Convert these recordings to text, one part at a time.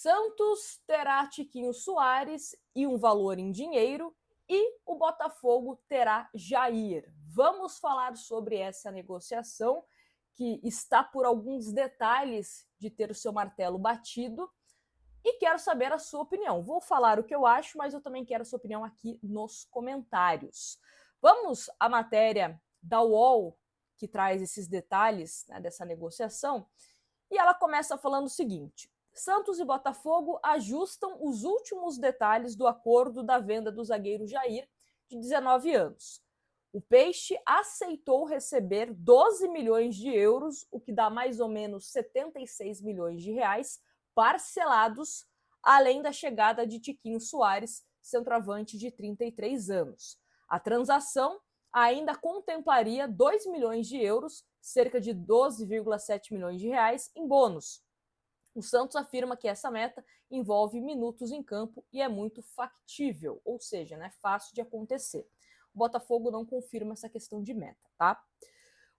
Santos terá Tiquinho Soares e um valor em dinheiro, e o Botafogo terá Jair. Vamos falar sobre essa negociação, que está por alguns detalhes de ter o seu martelo batido, e quero saber a sua opinião. Vou falar o que eu acho, mas eu também quero a sua opinião aqui nos comentários. Vamos à matéria da UOL, que traz esses detalhes, né, dessa negociação, e ela começa falando o seguinte: Santos e Botafogo ajustam os últimos detalhes do acordo da venda do zagueiro Jair, de 19 anos. O Peixe aceitou receber 12 milhões de euros, o que dá mais ou menos 76 milhões de reais, parcelados, além da chegada de Tiquinho Soares, centroavante de 33 anos. A transação ainda contemplaria 2 milhões de euros, cerca de 12,7 milhões de reais, em bônus. O Santos afirma que essa meta envolve minutos em campo e é muito factível, ou seja, né, fácil de acontecer. O Botafogo não confirma essa questão de meta, tá?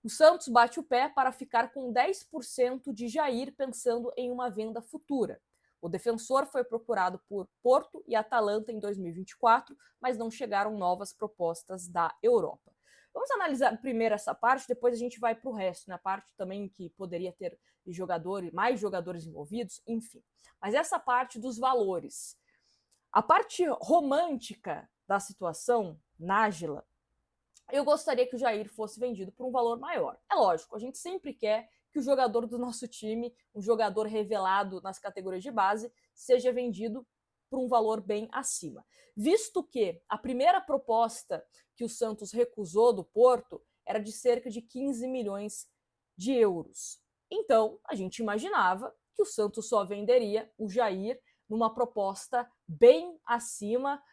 O Santos bate o pé para ficar com 10% de Jair, pensando em uma venda futura. O defensor foi procurado por Porto e Atalanta em 2024, mas não chegaram novas propostas da Europa. Vamos analisar primeiro essa parte, depois a gente vai para o resto, na parte também que poderia ter jogadores, mais jogadores envolvidos, enfim. Mas essa parte dos valores. A parte romântica da situação, Nájila, eu gostaria que o Jair fosse vendido por um valor maior. É lógico, a gente sempre quer que o jogador do nosso time, um jogador revelado nas categorias de base, seja vendido por um valor bem acima. Visto que a primeira proposta que o Santos recusou do Porto era de cerca de 15 milhões de euros. Então, a gente imaginava que o Santos só venderia o Jair numa proposta bem acima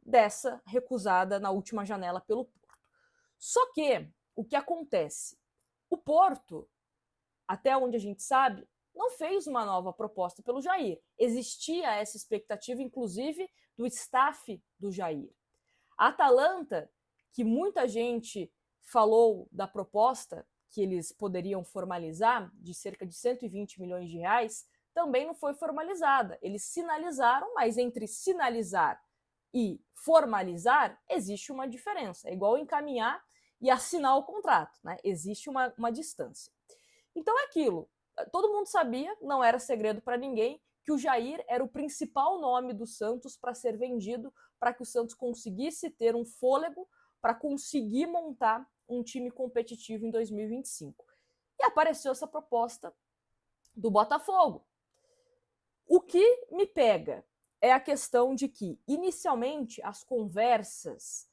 dessa recusada na última janela pelo Porto. Só que o que acontece? O Porto, até onde a gente sabe, não fez uma nova proposta pelo Jair. Existia essa expectativa, inclusive, do staff do Jair. A Atalanta, que muita gente falou da proposta que eles poderiam formalizar, de cerca de 120 milhões de reais, também não foi formalizada. Eles sinalizaram, mas entre sinalizar e formalizar existe uma diferença. É igual encaminhar e assinar o contrato, né? Existe uma distância. Então é aquilo. Todo mundo sabia, não era segredo para ninguém, que o Jair era o principal nome do Santos para ser vendido, para que o Santos conseguisse ter um fôlego para conseguir montar um time competitivo em 2025. E apareceu essa proposta do Botafogo. O que me pega é a questão de que, inicialmente, as conversas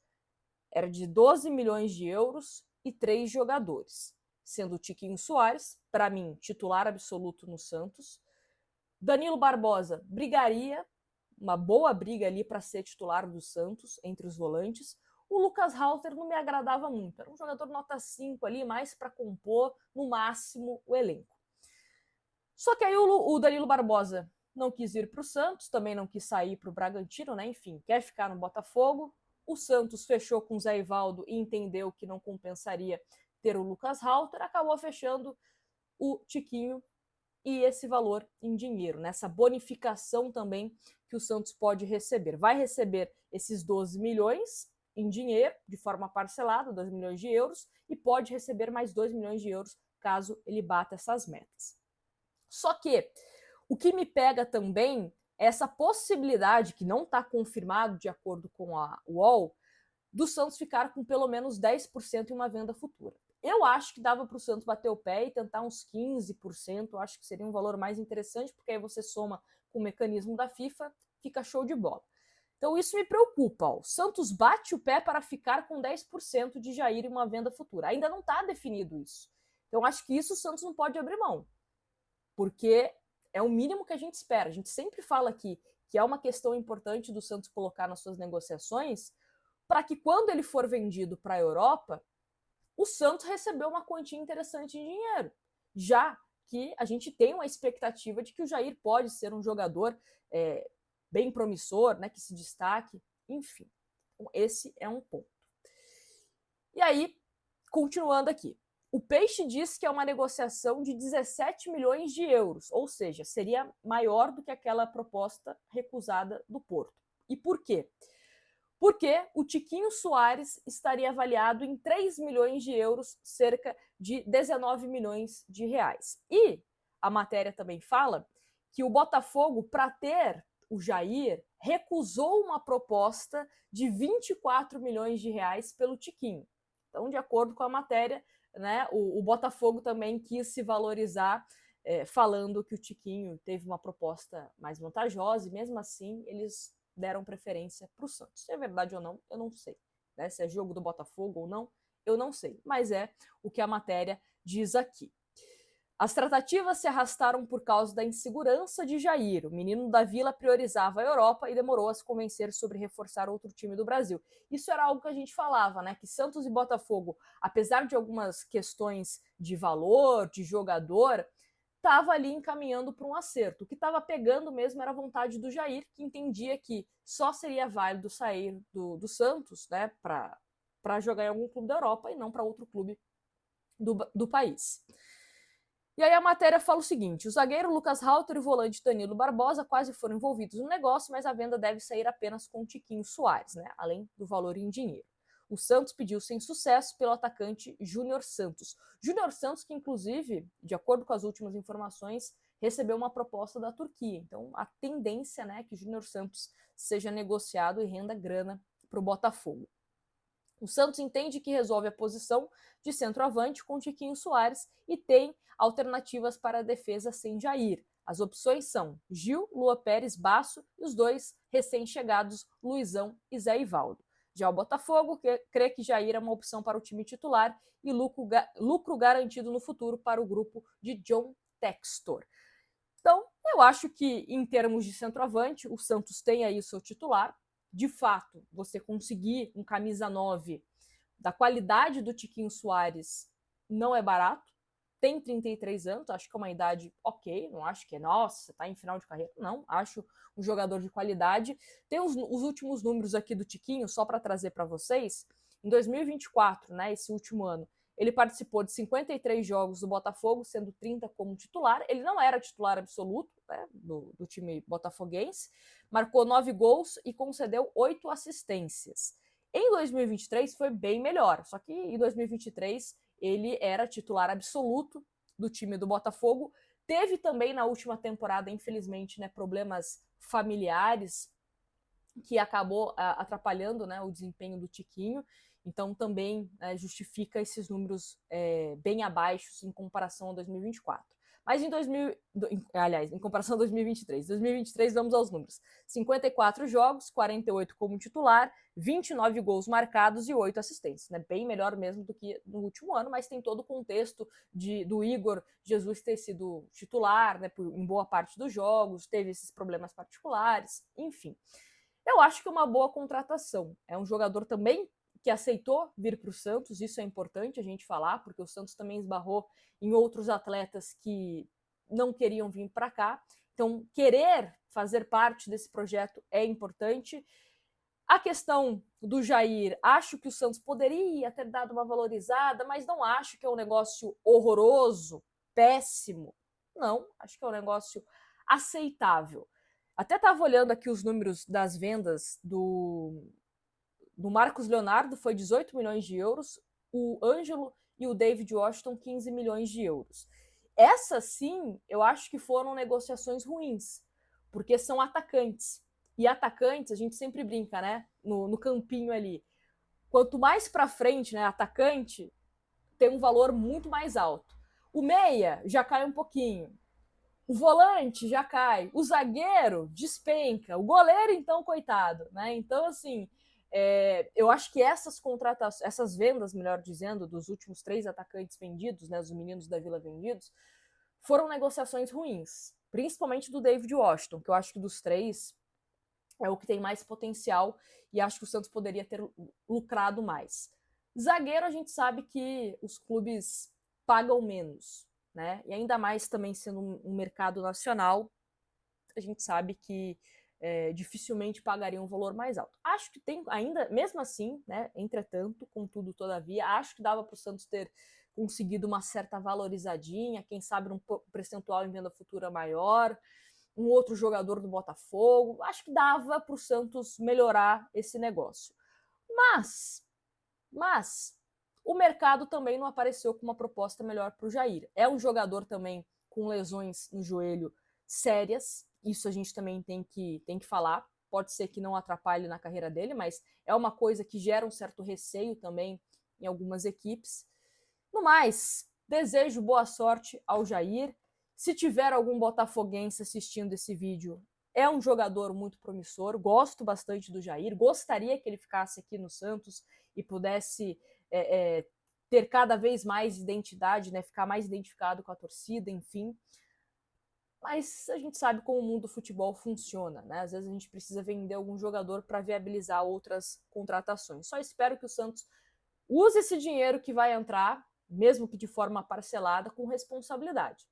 eram de 12 milhões de euros e 3 jogadores, sendo o Tiquinho Soares, para mim, titular absoluto no Santos. Danilo Barbosa brigaria, uma boa briga ali para ser titular do Santos, entre os volantes. O Lucas Halter não me agradava muito, era um jogador nota 5 ali, mais para compor, no máximo, o elenco. Só que aí o Danilo Barbosa não quis ir para o Santos, também não quis sair para o Bragantino, né? Enfim, quer ficar no Botafogo. O Santos fechou com o Zé Ivaldo e entendeu que não compensaria ter o Lucas Halter, acabou fechando o Tiquinho e esse valor em dinheiro, nessa bonificação também que o Santos pode receber. Vai receber esses 12 milhões em dinheiro, de forma parcelada, 2 milhões de euros, e pode receber mais 2 milhões de euros caso ele bata essas metas. Só que o que me pega também é essa possibilidade, que não está confirmado de acordo com a UOL, do Santos ficar com pelo menos 10% em uma venda futura. Eu acho que dava para o Santos bater o pé e tentar uns 15%, eu acho que seria um valor mais interessante, porque aí você soma com o mecanismo da FIFA, fica show de bola. Então isso me preocupa. Ó. O Santos bate o pé para ficar com 10% de Jair em uma venda futura. Ainda não está definido isso. Então acho que isso o Santos não pode abrir mão, porque é o mínimo que a gente espera. A gente sempre fala aqui que é uma questão importante do Santos colocar nas suas negociações, para que quando ele for vendido para a Europa, o Santos recebeu uma quantia interessante em dinheiro, já que a gente tem uma expectativa de que o Jair pode ser um jogador bem promissor, né, que se destaque, enfim. Então, esse é um ponto. E aí, continuando aqui, O Peixe diz que é uma negociação de 17 milhões de euros, ou seja, seria maior do que aquela proposta recusada do Porto. E por quê? Porque o Tiquinho Soares estaria avaliado em 3 milhões de euros, cerca de 19 milhões de reais. E a matéria também fala que o Botafogo, para ter o Jair, recusou uma proposta de 24 milhões de reais pelo Tiquinho. Então, de acordo com a matéria, né, o Botafogo também quis se valorizar, falando que o Tiquinho teve uma proposta mais vantajosa e mesmo assim eles deram preferência para o Santos. Se é verdade ou não, eu não sei. Né? Se é jogo do Botafogo ou não, eu não sei. Mas é o que a matéria diz aqui. As tratativas se arrastaram por causa da insegurança de Jair. O menino da Vila priorizava a Europa e demorou a se convencer sobre reforçar outro time do Brasil. Isso era algo que a gente falava, né? Que Santos e Botafogo, apesar de algumas questões de valor, de jogador, estava ali encaminhando para um acerto. O que estava pegando mesmo era a vontade do Jair, que entendia que só seria válido sair do Santos, né? Para jogar em algum clube da Europa e não para outro clube do país. E aí a matéria fala o seguinte: o zagueiro Lucas Halter e o volante Danilo Barbosa quase foram envolvidos no negócio, mas a venda deve sair apenas com o Tiquinho Soares, né? Além do valor em dinheiro. O Santos pediu sem sucesso pelo atacante Júnior Santos. Júnior Santos, que inclusive, de acordo com as últimas informações, recebeu uma proposta da Turquia. Então a tendência, né, é que Júnior Santos seja negociado e renda grana para o Botafogo. O Santos entende que resolve a posição de centroavante com Tiquinho Soares e tem alternativas para a defesa sem Jair. As opções são Gil, Lua Pérez, Basso e os dois recém-chegados Luizão e Zé Ivaldo. Já o Botafogo crê que Jair é uma opção para o time titular e lucro garantido no futuro para o grupo de John Textor. Então, eu acho que em termos de centroavante, o Santos tem aí o seu titular. De fato, você conseguir um camisa 9 da qualidade do Tiquinho Soares não é barato. Tem 33 anos, acho que é uma idade ok, não acho que é, nossa, tá em final de carreira. Não, acho um jogador de qualidade. Tem os últimos números aqui do Tiquinho, só para trazer para vocês. Em 2024, né, esse último ano, ele participou de 53 jogos do Botafogo, sendo 30 como titular. Ele não era titular absoluto, né, do time botafoguense. Marcou 9 gols e concedeu 8 assistências. Em 2023 foi bem melhor, só que em 2023 ele era titular absoluto do time do Botafogo. Teve também na última temporada, infelizmente, né, problemas familiares que acabou atrapalhando, né, o desempenho do Tiquinho. Então também justifica esses números bem abaixo em comparação a 2024. Mas em comparação a 2023. 2023, vamos aos números. 54 jogos, 48 como titular, 29 gols marcados e 8 assistências. Né? Bem melhor mesmo do que no último ano, mas tem todo o contexto do Igor Jesus ter sido titular, né, em boa parte dos jogos, teve esses problemas particulares, enfim. Eu acho que é uma boa contratação. É um jogador também que aceitou vir para o Santos, isso é importante a gente falar, porque o Santos também esbarrou em outros atletas que não queriam vir para cá. Então, querer fazer parte desse projeto é importante. A questão do Jair, acho que o Santos poderia ter dado uma valorizada, mas não acho que é um negócio horroroso, péssimo. Não, acho que é um negócio aceitável. Até estava olhando aqui os números das vendas do Marcos Leonardo, foi 18 milhões de euros, o Ângelo e o David Washington, 15 milhões de euros. Essas, sim, eu acho que foram negociações ruins, porque são atacantes. E atacantes, a gente sempre brinca, né? No campinho ali. Quanto mais para frente, né, atacante, tem um valor muito mais alto. O meia já cai um pouquinho. O volante já cai, o zagueiro despenca, o goleiro, então, coitado, né? Então, assim, eu acho que essas contratações, essas vendas, melhor dizendo, dos últimos 3 atacantes vendidos, né, os meninos da Vila vendidos, foram negociações ruins, principalmente do David Washington, que eu acho que dos 3 é o que tem mais potencial e acho que o Santos poderia ter lucrado mais. Zagueiro, a gente sabe que os clubes pagam menos, né? E ainda mais também sendo um mercado nacional, a gente sabe que dificilmente pagaria um valor mais alto. Acho que tem ainda, mesmo assim, né? Entretanto, contudo, todavia, acho que dava para o Santos ter conseguido uma certa valorizadinha, quem sabe um percentual em venda futura maior, um outro jogador do Botafogo. Acho que dava para o Santos melhorar esse negócio. Mas o mercado também não apareceu com uma proposta melhor para o Jair. É um jogador também com lesões no joelho sérias, isso a gente também tem que falar. Pode ser que não atrapalhe na carreira dele, mas é uma coisa que gera um certo receio também em algumas equipes. No mais, desejo boa sorte ao Jair. Se tiver algum botafoguense assistindo esse vídeo, é um jogador muito promissor, gosto bastante do Jair, gostaria que ele ficasse aqui no Santos e pudesse ter cada vez mais identidade, né, ficar mais identificado com a torcida, enfim. Mas a gente sabe como o mundo do futebol funciona, né? Às vezes a gente precisa vender algum jogador para viabilizar outras contratações. Só espero que o Santos use esse dinheiro que vai entrar, mesmo que de forma parcelada, com responsabilidade.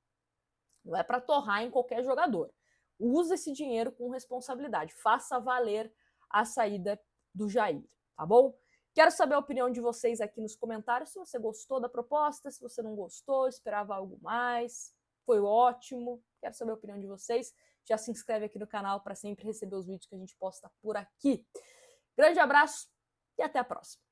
Não é para torrar em qualquer jogador. Use esse dinheiro com responsabilidade. Faça valer a saída do Jair, tá bom? Quero saber a opinião de vocês aqui nos comentários, se você gostou da proposta, se você não gostou, esperava algo mais, foi ótimo. Quero saber a opinião de vocês. Já se inscreve aqui no canal para sempre receber os vídeos que a gente posta por aqui. Grande abraço e até a próxima.